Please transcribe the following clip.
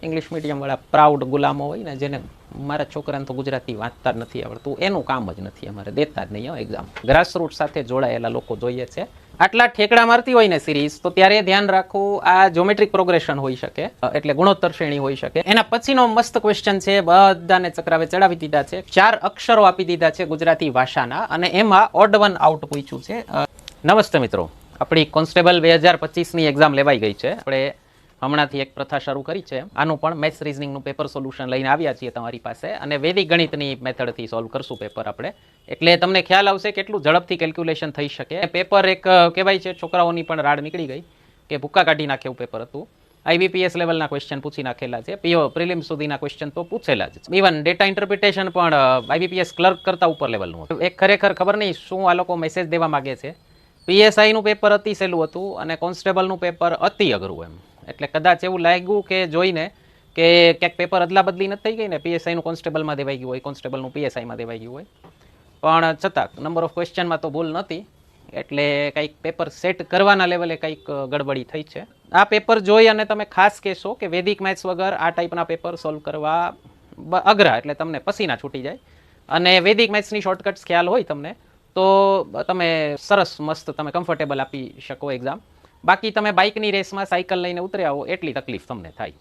English મીડિયમવાળા proud ગુલામો હોય ને, જેને મારા છોકરાને તો ગુજરાતી વાંચતા જ નથી આવડતું, એનું કામ જ નથી, અમારે દેતા જ નહીં એક્ઝામ. ગ્રાસરૂટ સાથે જોડાયેલા લોકો જોઈએ છે. આટલા ઠેકડા મારતી હોય ને સિરીઝ, તો ત્યારે ધ્યાન રાખવું આ જ્યોમેટ્રિક પ્રોગ્રેશન હોઈ શકે, એટલે ગુણોત્તર શ્રેણી હોઈ શકે. એના પછીનો મસ્ત ક્વેશ્ચન છે, બધાને ચક્રાવે ચડાવી દીધા છે. 4 અક્ષરો આપી દીધા છે ગુજરાતી ભાષાના, અને એમાં ઓડ વન આઉટ પૂછ્યું છે. નમસ્તે મિત્રો, આપણી કોન્સ્ટેબલ 2025ની એક્ઝામ લેવાઈ ગઈ છે. આપણે હમણાંથી એક પ્રથા શરૂ કરી છે. આનું પણ મેથ્સ રીઝનિંગનું પેપર સોલ્યુશન લઈને આવ્યા છીએ તમારી પાસે, અને વૈદિક ગણિતની મેથડથી સોલ્વ કરશું પેપર આપણે. એટલે તમને ખ્યાલ આવશે કેટલું ઝડપથી કેલ્ક્યુલેશન થઈ શકે. પેપર એક કહેવાય છે છોકરાઓની પણ રાડ નીકળી ગઈ કે ભૂક્કા કાઢી નાખે એવું પેપર હતું. IBPS લેવલના ક્વેશ્ચન પૂછી નાખેલા છે, PO પ્રિલિમ્સ સુધીના ક્વેશ્ચન તો પૂછેલા જ. ઇવન ડેટા ઇન્ટરપ્રિટેશન પણ IBPS ક્લર્ક કરતા ઉપર લેવલનું હતું. એક ખરેખર ખબર નહીં શું આ લોકો મેસેજ દેવા માગે છે. PSIનું પેપર અતિ સહેલું હતું અને કોન્સ્ટેબલનું પેપર અતિ અઘરું એમ. એટલે કદાચ એવું લાગ્યું કે જોઈને કે ક્યાંક પેપર અદલા બદલી નથી થઈ ગઈ ને, PSIનું કોન્સ્ટેબલમાં દેવાઈ ગયું હોય, કોન્સ્ટેબલનું PSIમાં દેવાઈ ગયું હોય. પણ છતાં નંબર ઓફ ક્વેશ્ચનમાં તો ભૂલ નહોતી, એટલે કંઈક પેપર સેટ કરવાના લેવલે કંઈક ગડબડી થઈ છે. આ પેપર જોઈ અને તમે ખાસ કહેશો કે વૈદિક મેથ્સ વગર આ ટાઈપના પેપર સોલ્વ કરવા અઘરા, એટલે તમને પસીના છૂટી જાય. અને વૈદિક મેથ્સની શોર્ટકટ્સ ખ્યાલ હોય તમને, તો તમે સરસ મસ્ત તમે કમ્ફર્ટેબલ આપી શકો એક્ઝામ. બાકી તમે બાઇકની રેસમાં સાયકલ લઈને ઉતર્યા હો એટલી તકલીફ તમને થાય.